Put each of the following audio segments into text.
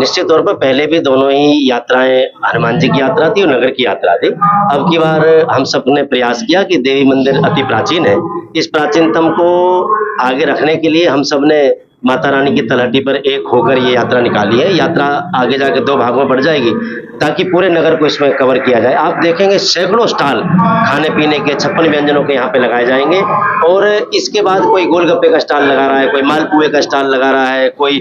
निश्चित तौर पर पहले भी दोनों ही यात्राएं, हनुमान जी की यात्रा थी और नगर की यात्रा थी। अब की बार हम सब ने प्रयास किया कि देवी मंदिर अति प्राचीन है, इस प्राचीनतम को आगे रखने के लिए हम सब ने माता रानी की तलहटी पर एक होकर ये यात्रा निकाली है। यात्रा आगे जाकर 2 भागों में बढ़ जाएगी ताकि पूरे नगर को इसमें कवर किया जाए। आप देखेंगे सैकड़ों स्टॉल खाने पीने के 56 व्यंजनों के यहाँ पे लगाए जाएंगे और इसके बाद कोई गोलगप्पे का स्टॉल लगा रहा है, कोई मालपुए का स्टॉल लगा रहा है, कोई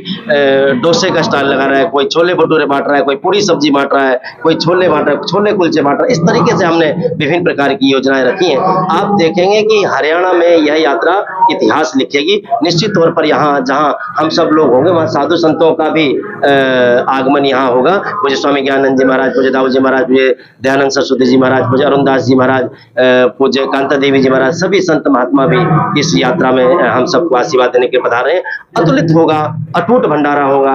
डोसे का स्टॉल लगा रहा है, कोई छोले भटूरे बांट रहा है, कोई पूरी सब्जी बांट रहा है, कोई छोले बांट रहा है, छोले कुलचे बांट रहा है। इस तरीके से हमने विभिन्न प्रकार की योजनाएं रखी हैं। आप देखेंगे कि हरियाणा में यह यात्रा इतिहास लिखेगी। निश्चित तौर पर यहाँ जहाँ हम सब लोग होंगे वहाँ साधु संतों का भी आगमन यहाँ होगा। पूज्य स्वामी ज्ञानानंद जी महाराज, पूज्य दाऊ जी महाराज, पूज्य दयानंद सरस्वती जी महाराज, पूज्य अरुणदास जी महाराज, पूज्य कांता देवी जी महाराज, सभी संत महात्मा भी इस यात्रा में हम सबको आशीर्वाद देने के पधार रहे हैं। अतुलित होगा, अटूट भंडारा होगा,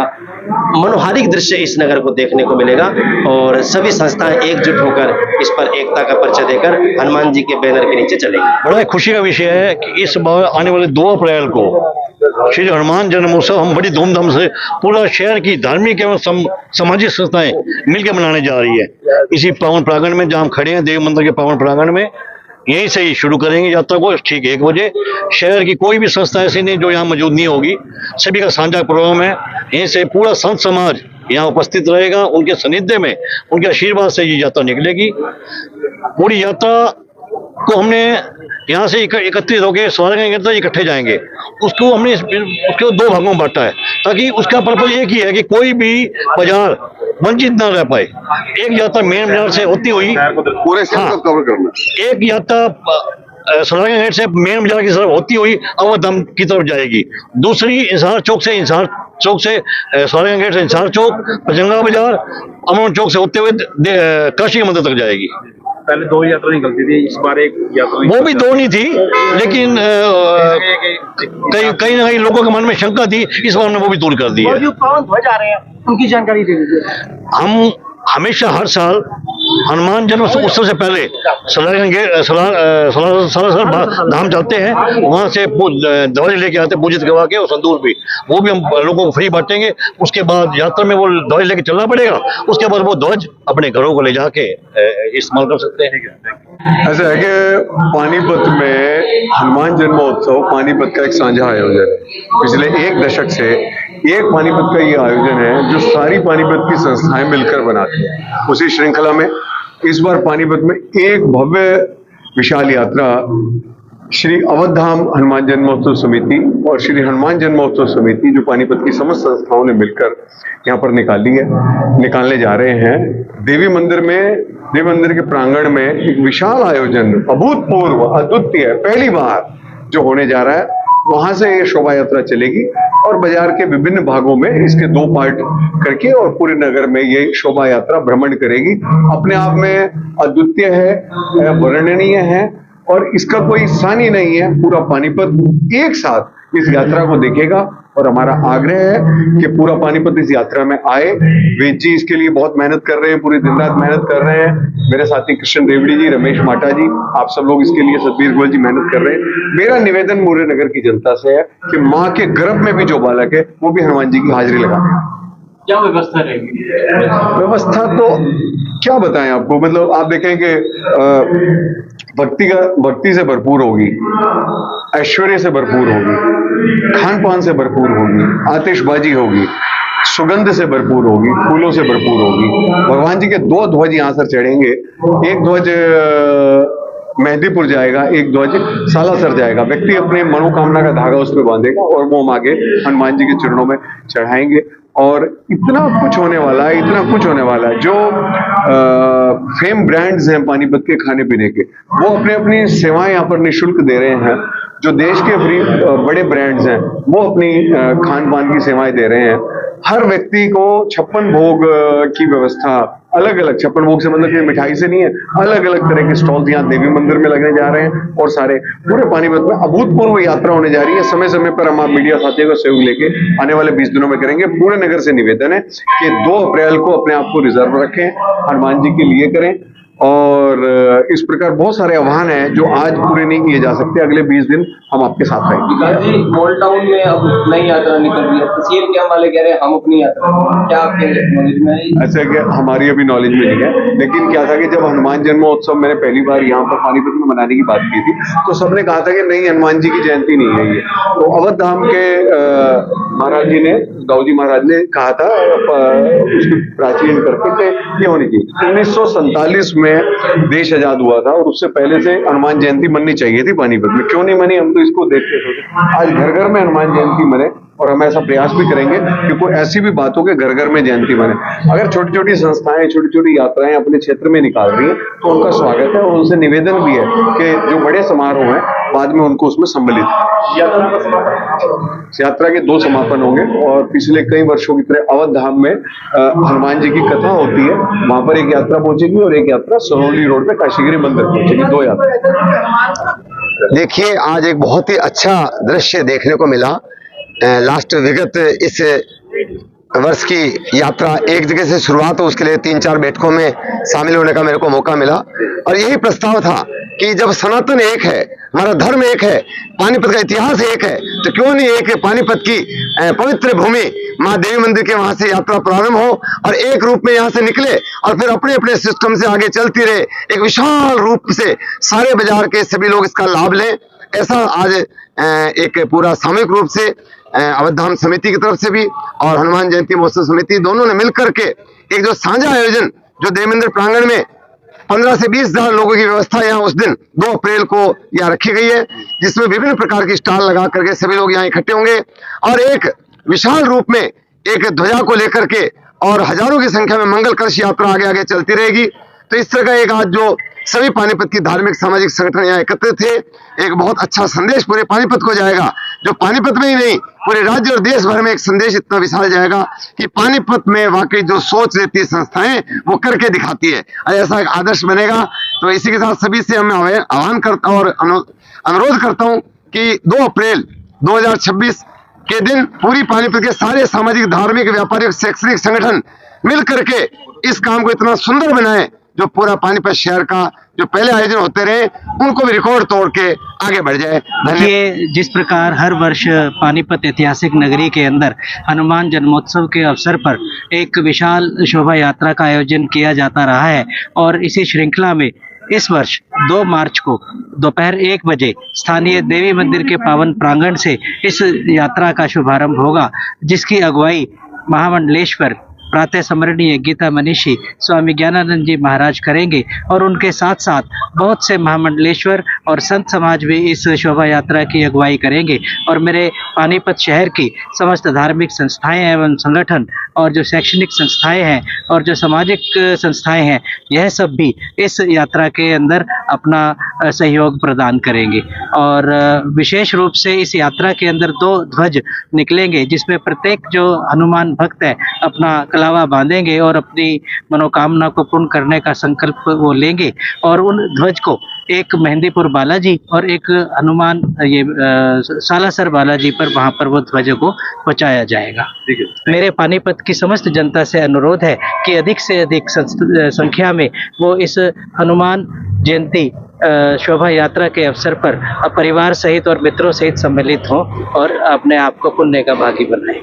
मनोहारिक दृश्य इस नगर को देखने को मिलेगा और सभी संस्थाएं एकजुट होकर इस पर एकता का परिचय देकर हनुमान जी के बैनर के नीचे चलेगी। बड़ा खुशी का विषय है कि इस बार आने वाले 2 अप्रैल को श्री हनुमान जन्मोत्सव हम बड़ी धूमधाम से पूरा शहर की धार्मिक एवं सामाजिक संस्थाएं मिलकर मनाने जा रही है। इसी पावन प्रांगण में जहां हम खड़े हैं, देव मंदिर के पावन प्रांगण में, यहीं से ही शुरू करेंगे यात्रा को ठीक 1 बजे। शहर की कोई भी संस्था ऐसी नहीं जो यहाँ मौजूद नहीं होगी, सभी का साझा प्रोग्राम है। यहीं से पूरा संत समाज यहाँ उपस्थित रहेगा, उनके सानिध्य में, उनके आशीर्वाद से ये यात्रा निकलेगी। पूरी यात्रा को हमने यहाँ से एकत्रित होकर स्वागत इकट्ठे जाएंगे, उसको हमने उसको 2 भागों में बांटा है ताकि उसका पर्पज एक ही है कि कोई भी बाजार वंचित न रह पाए। एक यात्रा मेन बाजार से होती हुई पूरे शहर को कवर करना, एक यात्रा सलारगंज गेट से मेन बाजार की तरफ होती हुई अवधाम की तरफ जाएगी। दूसरी इंसार चौक से सलारगंज गेट से इंसार चौक, पचंगा बाजार, अमन चौक से होते हुए काशी के मंदिर तक जाएगी। पहले 2 यात्रा निकलती थी, इस बार एक यात्रा, वो भी 2 नहीं थी, लेकिन कहीं ना कहीं लोगों के मन में शंका थी, इस बार हमने वो भी दूर कर दी है। जो पावन ध्वज आ रहे हैं उनकी जानकारी दे दीजिए। हम हमेशा हर साल हनुमान जन्म उत्सव से पहले सलासर धाम जाते हैं, वहां से ध्वज लेके आते हैं पूजित करवा के, और संदूर भी वो भी हम लोगों को फ्री बांटेंगे। उसके बाद यात्रा में वो ध्वज लेके चलना पड़ेगा, उसके बाद वो ध्वज अपने घरों को ले जाके इस्तेमाल कर सकते हैं। ऐसा है कि पानीपत में हनुमान जन्मोत्सव पानीपत का एक साझा आयोजन है। पिछले 1 दशक से एक पानीपत का ये आयोजन है जो सारी पानीपत की संस्थाएं मिलकर बनाती हैं। उसी श्रृंखला में इस बार पानीपत में एक भव्य विशाल यात्रा श्री अवधाम हनुमान जन्मोत्सव समिति और श्री हनुमान जन्मोत्सव समिति, जो पानीपत की समस्त संस्थाओं ने मिलकर यहाँ पर निकालने जा रहे हैं। देवी मंदिर के प्रांगण में एक विशाल आयोजन, अभूतपूर्व, अद्वितीय, पहली बार जो होने जा रहा है। वहां से ये शोभा यात्रा चलेगी और बाजार के विभिन्न भागों में इसके 2 पार्ट करके और पूरे नगर में ये शोभा यात्रा भ्रमण करेगी। अपने आप में अद्वितीय है, वर्णनीय है और इसका कोई सानी नहीं है। पूरा पानीपत एक साथ इस यात्रा को देखेगा और हमारा आग्रह है कि पूरा पानीपत इस यात्रा में आए। वेद जी इसके लिए बहुत मेहनत कर रहे हैं, पूरी दिन रात मेहनत कर रहे हैं। मेरे साथी कृष्ण रेवड़ी जी, रमेश माटा जी, आप सब लोग इसके लिए, सतबीर गोयल जी मेहनत कर रहे हैं। मेरा निवेदन पूरे नगर की जनता से है कि माँ के गर्भ में भी जो बालक है वो भी हनुमान जी की हाजिरी लगाए। क्या व्यवस्था रहेगी? व्यवस्था तो क्या बताएं आपको, मतलब आप देखें कि भक्ति से भरपूर होगी, ऐश्वर्य से भरपूर होगी, खान पान से भरपूर होगी, आतिशबाजी होगी, सुगंध से भरपूर होगी, फूलों से भरपूर होगी। भगवान जी के 2 ध्वज यहाँ सर चढ़ेंगे। एक ध्वज मेहंदीपुर जाएगा, एक ध्वज सालासर जाएगा। व्यक्ति अपने मनोकामना का धागा उस पर बांधेगा और वो हम आगे हनुमान जी के चरणों में चढ़ाएंगे। और इतना कुछ होने वाला है, इतना कुछ होने वाला है। जो फेम ब्रांड्स हैं पानीपत के खाने पीने के, वो अपने अपनी सेवाएं यहाँ पर निःशुल्क दे रहे हैं। जो देश के बड़े ब्रांड्स हैं वो अपनी खान पान की सेवाएं दे रहे हैं। हर व्यक्ति को 56 भोग की व्यवस्था, अलग अलग 56 भोग से मतलब कि मिठाई से नहीं है, अलग अलग तरह के स्टॉल्स यहाँ देवी मंदिर में लगने जा रहे हैं। और सारे पूरे पानीपत में अभूतपूर्व यात्रा होने जा रही है। समय समय पर हम मीडिया साथियों का सहयोग लेके आने वाले 20 दिनों में करेंगे। पूरे नगर से निवेदन है कि 2 अप्रैल को अपने आप को रिजर्व रखें, हनुमान जी के लिए करें। और इस प्रकार बहुत सारे आह्वान हैं जो आज पूरे नहीं किए जा सकते। अगले 20 दिन हम आपके साथ रहेंगे। विकास जी, मॉल टाउन में अब नई यात्रा निकल रही है, सीएम कैंप वाले कह रहे हैं हम अपनी यात्रा, क्या आपके नॉलेज में है? ऐसा कि हमारी अभी नॉलेज में नहीं है, लेकिन क्या था कि जब हनुमान जन्मोत्सव मैंने पहली बार यहाँ पर पानीपत में मनाने की बात की थी तो सबने कहा था कि नहीं, हनुमान जी की जयंती नहीं है ये। तो अवध धाम के महाराज जी ने, दाऊजी महाराज ने कहा था उसकी प्राचीन करके ये होनी चाहिए। 1947 में देश आजाद हुआ था और उससे पहले से हनुमान जयंती मननी चाहिए थी पानीपत में। क्यों नहीं मनी, हम तो इसको देखते सोचे आज घर घर में हनुमान जयंती मने, और हम ऐसा प्रयास भी करेंगे कि कोई ऐसी भी बात हो कि घर घर में जयंती बने। अगर छोटी छोटी संस्थाएं, छोटी छोटी यात्राएं अपने क्षेत्र में निकाल रही हैं तो उनका स्वागत है और उनसे निवेदन भी है कि जो बड़े समारोह हैं बाद में उनको उसमें सम्मिलित। यात्रा के 2 समापन होंगे और पिछले कई वर्षों की तरह अवध धाम में हनुमान जी की कथा होती है, वहां पर एक यात्रा पहुंचेगी और एक यात्रा सरोली रोड पे काशीगिरी मंदिर पहुंचेगी। 2 यात्रा। देखिए, आज एक बहुत ही अच्छा दृश्य देखने को मिला। लास्ट विगत इस वर्ष की यात्रा एक जगह से शुरुआत हो, उसके लिए 3-4 बैठकों में शामिल होने का मेरे को मौका मिला और यही प्रस्ताव था कि जब सनातन एक है, हमारा धर्म एक है, पानीपत का इतिहास एक है, तो क्यों नहीं एक पानीपत की पवित्र भूमि माँ देवी मंदिर के वहां से यात्रा प्रारंभ हो और एक रूप में यहाँ से निकले और फिर अपने अपने सिस्टम से आगे चलती रहे। एक विशाल रूप से सारे बाजार के सभी लोग इसका लाभ लें, ऐसा आज एक पूरा सामूहिक रूप से अवध धाम समिति की तरफ से भी और हनुमान जयंती महोत्सव समिति दोनों ने मिलकर के एक जो साझा आयोजन जो देवी मंदिर प्रांगण में 15 से 20 हजार लोगों की व्यवस्था यहाँ उस दिन 2 अप्रैल को यहाँ रखी गई है, जिसमें विभिन्न प्रकार की स्टॉल लगा करके सभी लोग यहाँ इकट्ठे होंगे और एक विशाल रूप में एक ध्वजा को लेकर के और हजारों की संख्या में मंगल कलश यात्रा आगे आगे चलती रहेगी। तो इस तरह का एक आज जो सभी पानीपत की धार्मिक सामाजिक संगठन यहाँ एकत्रित थे, एक बहुत अच्छा संदेश पूरे पानीपत को जाएगा, जो पानीपत में ही नहीं पूरे राज्य और देश भर में एक संदेश इतना विशाल जाएगा कि पानीपत में वाकई जो सोच लेती है संस्थाएं वो करके दिखाती है, ऐसा एक आदर्श बनेगा। तो इसी के साथ सभी से मैं आह्वान करता हूँ और अनुरोध करता हूँ कि 2 अप्रैल 2026 के दिन पूरी पानीपत के सारे सामाजिक, धार्मिक, व्यापारिक, शैक्षणिक संगठन मिल करके इस काम को इतना सुंदर बनाए, जो पूरा पानीपत शहर का जो पहले आयोजन होते रहे उनको भी रिकॉर्ड तोड़ के आगे बढ़ जाए। ये जिस प्रकार हर वर्ष पानीपत ऐतिहासिक नगरी के अंदर हनुमान जन्मोत्सव के अवसर पर एक विशाल शोभा यात्रा का आयोजन किया जाता रहा है और इसी श्रृंखला में इस वर्ष 2 मार्च को दोपहर 1 बजे स्थानीय देवी मंदिर के पावन प्रांगण से इस यात्रा का शुभारंभ होगा, जिसकी अगुवाई महामंडलेश्वर प्रातः स्मरणीय गीता मनीषी स्वामी ज्ञानानंद जी महाराज करेंगे और उनके साथ साथ बहुत से महामंडलेश्वर और संत समाज भी इस शोभा यात्रा की अगुवाई करेंगे और मेरे पानीपत शहर की समस्त धार्मिक संस्थाएं एवं संगठन और जो शैक्षणिक संस्थाएं हैं और जो सामाजिक संस्थाएं हैं, यह सब भी इस यात्रा के अंदर अपना सहयोग प्रदान करेंगे। और विशेष रूप से इस यात्रा के अंदर 2 ध्वज निकलेंगे, जिसमें प्रत्येक जो हनुमान भक्त है अपना कलावा बांधेंगे और अपनी मनोकामना को पूर्ण करने का संकल्प वो लेंगे और उन ध्वज को एक मेहंदीपुर बालाजी और एक हनुमान सालासर बालाजी पर वहां पर वो ध्वज को पहुंचाया जाएगा। मेरे पानीपत की समस्त जनता से अनुरोध है कि अधिक से अधिक संख्या में वो इस हनुमान जयंती शोभा यात्रा के अवसर पर परिवार सहित और मित्रों सहित सम्मिलित हों और अपने आप को पुण्य का भागी बनाएं।